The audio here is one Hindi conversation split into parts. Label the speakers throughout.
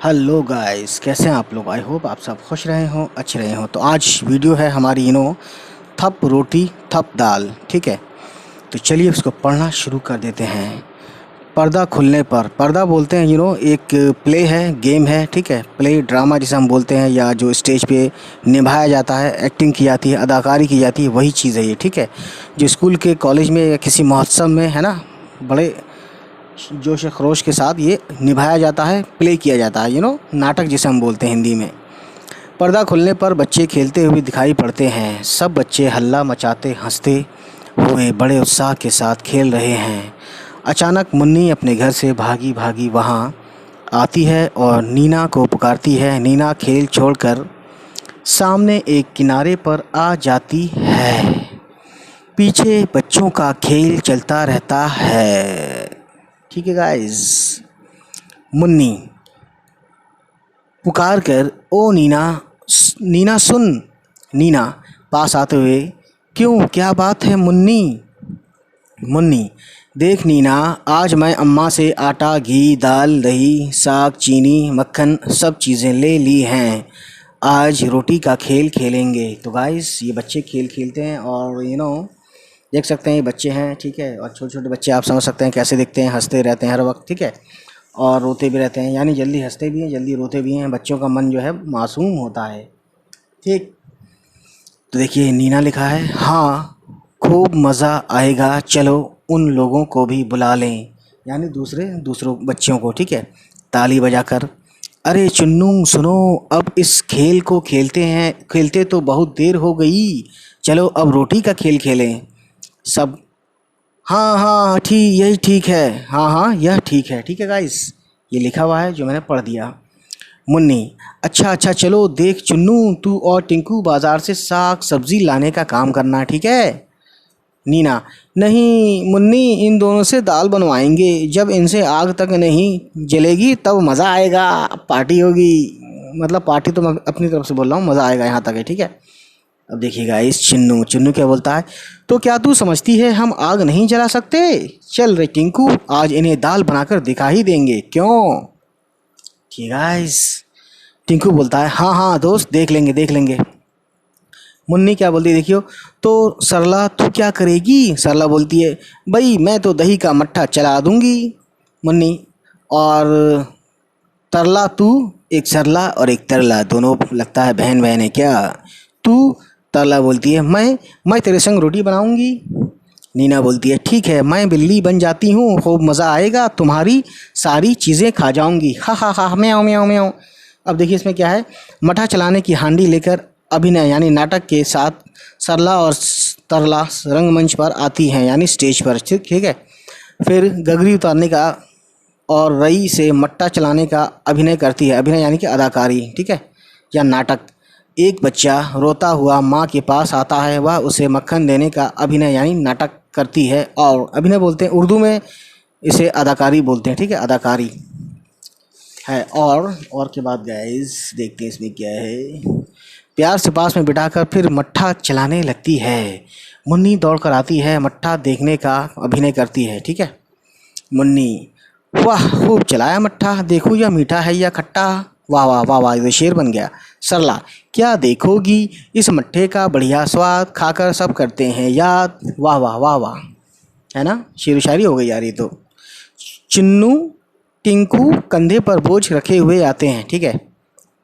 Speaker 1: हेलो गाइस, कैसे हैं आप लोग। आई होप आप सब खुश रहे हों, अच्छे रहे हों। तो आज वीडियो है हमारी थप रोटी थप दाल। ठीक है, तो चलिए इसको पढ़ना शुरू कर देते हैं। पर्दा खुलने पर, पर्दा बोलते हैं एक प्ले है, गेम है। ठीक है, प्ले ड्रामा जिसे हम बोलते हैं, या जो स्टेज पे निभाया जाता है, एक्टिंग की जाती है, अदाकारी की जाती है, वही चीज़ है ये। ठीक है, जो स्कूल के, कॉलेज में या किसी महोत्सव में, है ना, बड़े जोश खरोश के साथ ये निभाया जाता है, प्ले किया जाता है, नाटक जिसे हम बोलते हैं हिंदी में। पर्दा खुलने पर बच्चे खेलते हुए दिखाई पड़ते हैं। सब बच्चे हल्ला मचाते, हंसते हुए बड़े उत्साह के साथ खेल रहे हैं। अचानक मुन्नी अपने घर से भागी भागी वहाँ आती है और नीना को पुकारती है। नीना खेल छोड़कर सामने एक किनारे पर आ जाती है। पीछे बच्चों का खेल चलता रहता है। ठीक है गाइस। मुन्नी पुकार कर, ओ नीना, नीना सुन। नीना पास आते हुए, क्यों, क्या बात है मुन्नी। मुन्नी, देख नीना, आज मैं अम्मा से आटा, घी, दाल, दही, साग, चीनी, मक्खन सब चीज़ें ले ली हैं। आज रोटी का खेल खेलेंगे। तो गाइस, ये बच्चे खेल खेलते हैं और देख सकते हैं ये बच्चे हैं। ठीक है, और छोटे छोटे बच्चे आप समझ सकते हैं कैसे दिखते हैं, हंसते रहते हैं हर वक्त। ठीक है, और रोते भी रहते हैं, यानी जल्दी हंसते भी हैं, जल्दी रोते भी हैं। बच्चों का मन जो है मासूम होता है। ठीक, तो देखिए नीना लिखा है, हाँ खूब मज़ा आएगा, चलो उन लोगों को भी बुला लें, यानी दूसरों बच्चों को। ठीक है, ताली बजाकर, अरे चुन्नू सुनो, अब इस खेल को खेलते हैं, खेलते तो बहुत देर हो गई, चलो अब रोटी का खेल खेलें। सब, हाँ हाँ ठीक, यही ठीक है, हाँ हाँ यह ठीक है। ठीक है गाइस, ये लिखा हुआ है जो मैंने पढ़ दिया। मुन्नी, अच्छा अच्छा, चलो देख चुन्नू, तू और टिंकू बाज़ार से साग सब्ज़ी लाने का काम करना, ठीक है। नीना, नहीं मुन्नी, इन दोनों से दाल बनवाएंगे, जब इनसे आग तक नहीं जलेगी तब मज़ा आएगा, पार्टी होगी। मतलब पार्टी तो मैं अपनी तरफ से बोल रहा हूँ, मज़ा आएगा यहाँ तक है। ठीक है, अब देखिएगा इस चुन्नू, चुन्नू क्या बोलता है, तो क्या तू समझती है हम आग नहीं जला सकते। चल रे टिंकू, आज इन्हें दाल बनाकर दिखा ही देंगे, क्यों। ठीक है, टिंकू बोलता है, हाँ हाँ दोस्त, देख लेंगे देख लेंगे। मुन्नी क्या बोलती है, देखियो, तो सरला तू क्या करेगी। सरला बोलती है, भाई मैं तो दही का मट्ठा चला दूंगी। मुन्नी, और तरला तू, एक सरला और एक तरला, दोनों लगता है बहन बहन है क्या। तू, तरला बोलती है, मैं तेरे संग रोटी बनाऊंगी। नीना बोलती है, ठीक है, मैं बिल्ली बन जाती हूँ, खूब मज़ा आएगा, तुम्हारी सारी चीज़ें खा जाऊंगी, हा हा हा, म्याऊं म्याऊं म्याऊं। अब देखिए इसमें क्या है, मठा चलाने की हांडी लेकर अभिनय यानी नाटक के साथ सरला और तरला रंगमंच पर आती हैं, यानी स्टेज पर। ठीक है, फिर गगरी उतारने का और रई से मट्टा चलाने का अभिनय करती है, अभिनय यानी कि अदाकारी। ठीक है, या नाटक। एक बच्चा रोता हुआ माँ के पास आता है, वह उसे मक्खन देने का अभिनय यानी नाटक करती है, और अभिनय बोलते हैं उर्दू में, इसे अदाकारी बोलते हैं। ठीक है, अदाकारी है। और के बाद गाइस देखते हैं इसमें क्या है। प्यार से पास में बिठाकर फिर मट्ठा चलाने लगती है। मुन्नी दौड़ कर आती है, मट्ठा देखने का अभिनय करती है। ठीक है, मुन्नी, वाह खूब चलाया मट्ठा, देखो यह मीठा है या खट्टा, वाह वाह वाह वाह, ये शेर बन गया। सरला, क्या देखोगी, इस मट्ठे का बढ़िया स्वाद, खाकर सब करते हैं याद, वाह वाह वाह वाह, है ना, शेर शायरी हो गई यार ये तो। चिन्नू टिंकू कंधे पर बोझ रखे हुए आते हैं। ठीक है,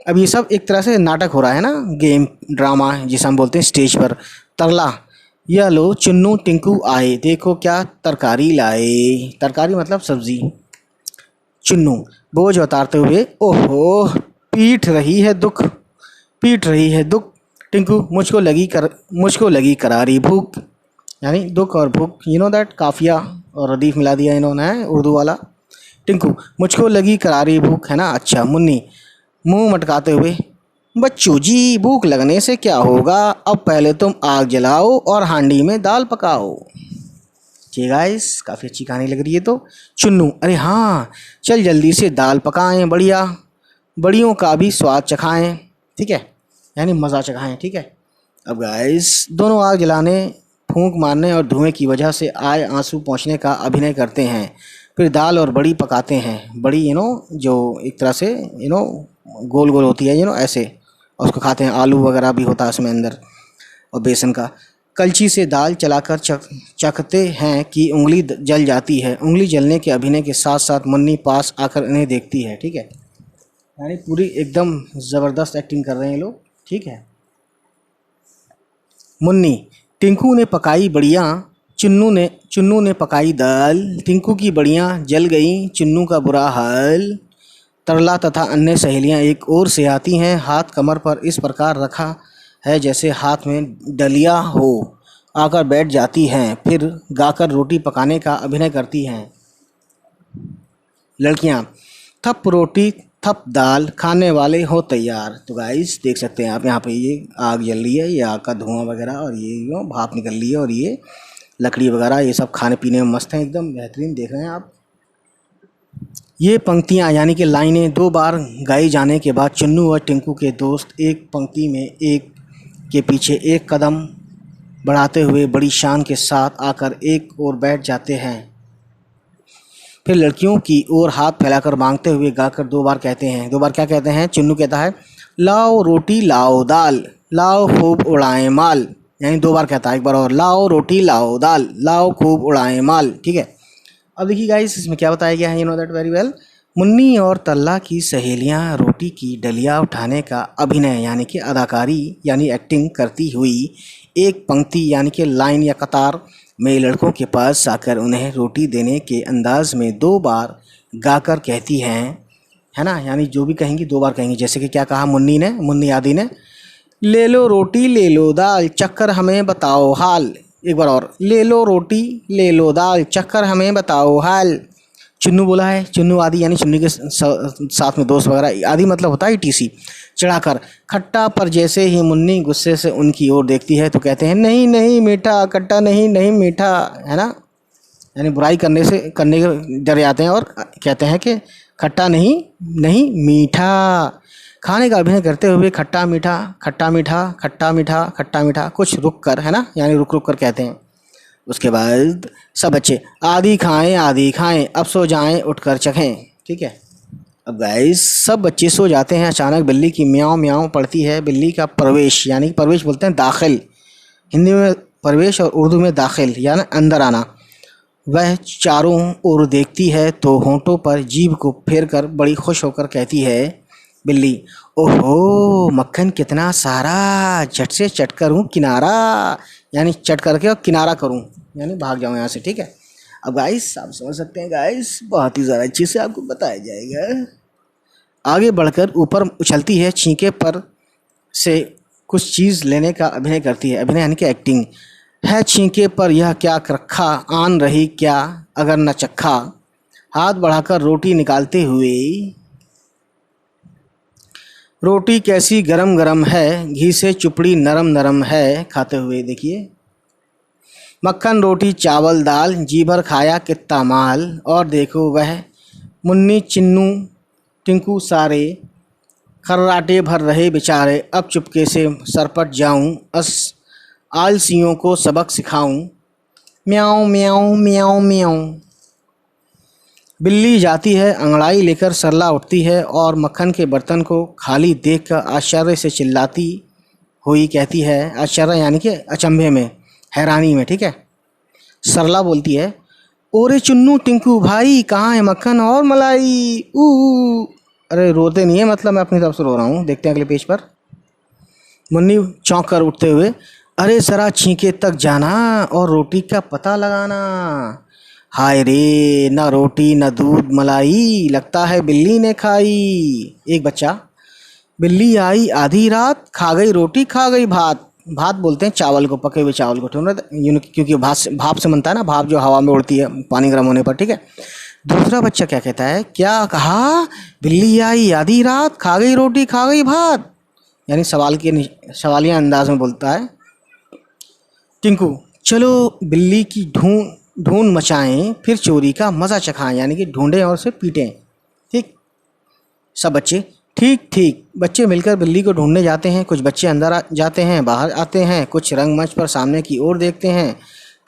Speaker 1: अब ये सब एक तरह से नाटक हो रहा है ना, गेम ड्रामा जिसे हम बोलते हैं स्टेज पर। तरला, यह लो चुन्नू टिंकू आए, देखो क्या तरकारी लाए, तरकारी मतलब सब्जी। चुन्नू बोझ उतारते हुए, ओहो पीट रही है दुख, पीट रही है दुख। टिंकू, मुझको लगी करारी भूख, यानी दुख और भूख, दैट काफिया और रदीफ मिला दिया इन्होंने, उर्दू वाला। टिंकू, मुझको लगी करारी भूख, है ना, अच्छा। मुन्नी मुंह मटकाते हुए, बच्चू जी भूख लगने से क्या होगा, अब पहले तुम आग जलाओ और हांडी में दाल पकाओ। ठीक गाइस, काफ़ी अच्छी कहानी लग रही है। तो चुन्नू, अरे हाँ, चल जल्दी से दाल पकाएं, बढ़िया बड़ियों का भी स्वाद चखाएं। ठीक है, यानी मज़ा चखाएं। ठीक है, अब गाइस दोनों आग जलाने, फूंक मारने और धुएं की वजह से आए आंसू पहुँचने का अभिनय करते हैं। फिर दाल और बड़ी पकाते हैं। बड़ी जो एक तरह से गोल गोल होती है ऐसे, और उसको खाते हैं। आलू वगैरह भी होता है उसमें अंदर, और बेसन का। कलछी से दाल चलाकर चखते हैं कि उंगली जल जाती है। उंगली जलने के अभिनय के साथ साथ मुन्नी पास आकर इन्हें देखती है। ठीक है, यानी पूरी एकदम ज़बरदस्त एक्टिंग कर रहे हैं लोग। ठीक है। मुन्नी, टिंकू ने पकाई बढ़िया, चुन्नू ने पकाई दाल। टिंकू की बढ़िया जल गई, चुन्नू का बुरा हाल। तरला तथा अन्य सहेलियां एक ओर से आती हैं। हाथ कमर पर इस प्रकार रखा है जैसे हाथ में डलिया हो, आकर बैठ जाती हैं। फिर गाकर रोटी पकाने का अभिनय करती हैं। लड़कियां, थप रोटी थप दाल, खाने वाले हो तैयार। तो गाइस देख सकते हैं आप यहाँ पे ये आग जल रही है, ये आग का धुआं वगैरह, और ये भाप निकल रही है, और ये लकड़ी वगैरह ये सब खाने पीने में मस्त हैं, एकदम बेहतरीन। देख रहे हैं आप। ये पंक्तियाँ यानी कि लाइनें 2 बार गाई जाने के बाद चुन्नू और टिंकू के दोस्त एक पंक्ति में एक के पीछे एक कदम बढ़ाते हुए बड़ी शान के साथ आकर एक ओर बैठ जाते हैं। फिर लड़कियों की ओर हाथ फैलाकर मांगते हुए गाकर 2 बार कहते हैं। 2 बार क्या कहते हैं? चुन्नू कहता है, लाओ रोटी लाओ दाल, लाओ खूब उड़ाएं माल। यानी 2 बार कहता है, एक बार और, लाओ रोटी लाओ दाल, लाओ खूब उड़ाएं माल। ठीक है। अब देखिए गाइस, इसमें क्या बताया गया है, दैट वेरी वेल। मुन्नी और तल्ला की सहेलियां रोटी की डलिया उठाने का अभिनय यानी कि अदाकारी यानी एक्टिंग करती हुई एक पंक्ति यानी कि लाइन या कतार में लड़कों के पास आकर उन्हें रोटी देने के अंदाज में 2 बार गाकर कहती हैं, है ना। यानी जो भी कहेंगी 2 बार कहेंगी। जैसे कि क्या कहा मुन्नी आदि ने, ले लो रोटी ले लो दाल, चक्कर हमें बताओ हाल। एक बार और, ले लो रोटी ले लो दाल, चक्कर हमें बताओ हाल। चुन्नू बोला है, चुन्नू आदि यानी चुन्नी के साथ में दोस्त वगैरह, आदि मतलब होता है टीसी, चढ़ाकर खट्टा। पर जैसे ही मुन्नी गुस्से से उनकी ओर देखती है तो कहते हैं, नहीं नहीं मीठा, खट्टा नहीं नहीं मीठा, है ना। यानी बुराई करने के डर जाते हैं और कहते हैं कि खट्टा नहीं नहीं मीठा। खाने का अभिनय करते हुए खट्टा मीठा खट्टा मीठा खट्टा मीठा खट्टा मीठा, कुछ रुक कर, है ना, यानी रुक रुक कर कहते हैं। उसके बाद सब बच्चे आधी खाएं, अब सो जाएं उठकर चखें। ठीक है। अब गाइस सब बच्चे सो जाते हैं। अचानक बिल्ली की म्याऊं म्याऊं पड़ती है। बिल्ली का प्रवेश, यानी प्रवेश बोलते हैं दाखिल, हिंदी में प्रवेश और उर्दू में दाखिल यानी अंदर आना। वह चारों ओर देखती है तो होंठों पर जीभ को फेर कर बड़ी खुश होकर कहती है बिल्ली, ओहो मक्खन कितना सारा, झट से चट करूँ किनारा, यानी चट करके और किनारा करूँ, यानी भाग जाऊँ यहाँ से। ठीक है। अब गाइस आप समझ सकते हैं गाइस, बहुत ही ज़्यादा अच्छे से आपको बताया जाएगा। आगे बढ़कर ऊपर उछलती है, छींके पर से कुछ चीज़ लेने का अभिनय करती है। अभिनय यानी कि एक्टिंग है। छींके पर यह क्या रखा, आन रही क्या अगर न चखा। हाथ बढ़ाकर रोटी निकालते हुए, रोटी कैसी गरम गरम है, घी से चुपड़ी नरम नरम है। खाते हुए देखिए, मक्खन रोटी चावल दाल, जी भर खाया कितना माल। और देखो वह मुन्नी चिन्नू टिंकू सारे, खर्राटे भर रहे बेचारे। अब चुपके से सरपट जाऊं, आलसियों को सबक सिखाऊं। म्याऊं म्याऊं म्याऊं म्याऊं। बिल्ली जाती है, अंगड़ाई लेकर सरला उठती है और मक्खन के बर्तन को खाली देखकर आश्चर्य से चिल्लाती हुई कहती है, आश्चर्य यानी कि अचंभे में, हैरानी में। ठीक है। सरला बोलती है, ओरे चुन्नू टिंकू भाई, कहाँ है मक्खन और मलाई। अरे रोते नहीं है, मतलब मैं अपनी तरफ से रो रहा हूँ। देखते हैं अगले पेज पर। मुन्नी चौंक कर उठते हुए, अरे ज़रा छींके तक जाना और रोटी का पता लगाना। हाय रे, न रोटी न दूध मलाई, लगता है बिल्ली ने खाई। एक बच्चा, बिल्ली आई आधी रात, खा गई रोटी खा गई भात। भात बोलते हैं चावल को, पके हुए चावल को, क्योंकि भाप से बनता है ना, भाप जो हवा में उड़ती है पानी गर्म होने पर। ठीक है। दूसरा बच्चा क्या कहता है, क्या कहा, बिल्ली आई आधी रात, खा गई रोटी खा गई भात, यानी सवालिया अंदाज में बोलता है। टिंकू, चलो बिल्ली की ढूंढ मचाएं, फिर चोरी का मज़ा चखाएं, यानी कि ढूंढें और उसे पीटें। ठीक। सब बच्चे, ठीक ठीक। बच्चे मिलकर बिल्ली को ढूंढने जाते हैं। कुछ बच्चे अंदर जाते हैं, बाहर आते हैं, कुछ रंगमंच पर सामने की ओर देखते हैं।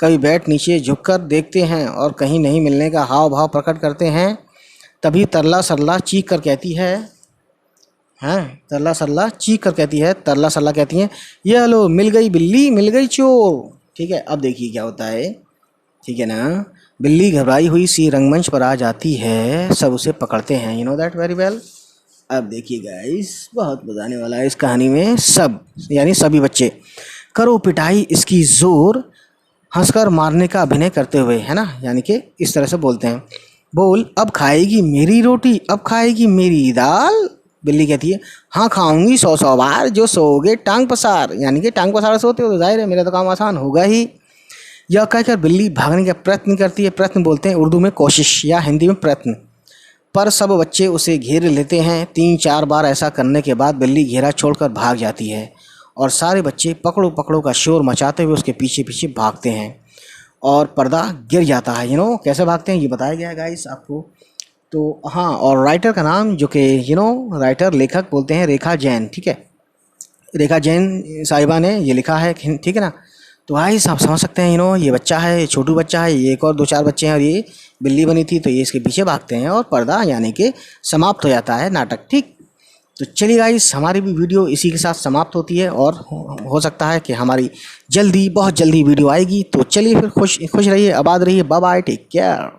Speaker 1: कभी बैठ नीचे झुककर देखते हैं और कहीं नहीं मिलने का हाव भाव प्रकट करते हैं। तभी तरला सरला चीख कर कहती है, हैं, तरला सरला चीख कर कहती है, तरला सरला कहती हैं, ये लो मिल गई बिल्ली, मिल गई चोर। ठीक है, अब देखिए क्या होता है। ठीक है ना, बिल्ली घबराई हुई सी रंगमंच पर आ जाती है, सब उसे पकड़ते हैं। You know that very well. अब देखिए गाइस, बहुत मजा आने वाला है इस कहानी में। सब यानी सभी बच्चे करो पिटाई इसकी जोर, हंसकर मारने का अभिनय करते हुए, है ना, यानी कि इस तरह से बोलते हैं। बोल अब खाएगी मेरी रोटी, अब खाएगी मेरी दाल। बिल्ली कहती है, हाँ खाऊंगी 100 बार, जो सोओगे टांग पसार। यानी कि टांग पसार सोते हो तो जाहिर है मेरा तो काम आसान होगा ही। यह कहकर बिल्ली भागने का प्रयत्न करती है। प्रयत्न बोलते हैं उर्दू में कोशिश या हिंदी में प्रयत्न। पर सब बच्चे उसे घेर लेते हैं। 3-4 बार ऐसा करने के बाद बिल्ली घेरा छोड़कर भाग जाती है और सारे बच्चे पकड़ो पकड़ो का शोर मचाते हुए उसके पीछे पीछे भागते हैं और पर्दा गिर जाता है। कैसे भागते हैं ये बताया गया है गाइस आपको। तो हाँ, और राइटर का नाम जो कि राइटर लेखक बोलते हैं रेखा जैन। ठीक है, रेखा जैन साहिबा ने ये लिखा है। ठीक है ना। तो गाइस आप समझ सकते हैं ये बच्चा है, छोटू बच्चा है, ये एक और 2-4 बच्चे हैं और ये बिल्ली बनी थी, तो ये इसके पीछे भागते हैं और पर्दा यानी कि समाप्त हो जाता है नाटक। ठीक, तो चलिए गाइस, हमारी भी वीडियो इसी के साथ समाप्त होती है और हो सकता है कि हमारी बहुत जल्दी वीडियो आएगी। तो चलिए फिर खुश रहिए, आबाद रहिए, बाय बाय, टेक केयर।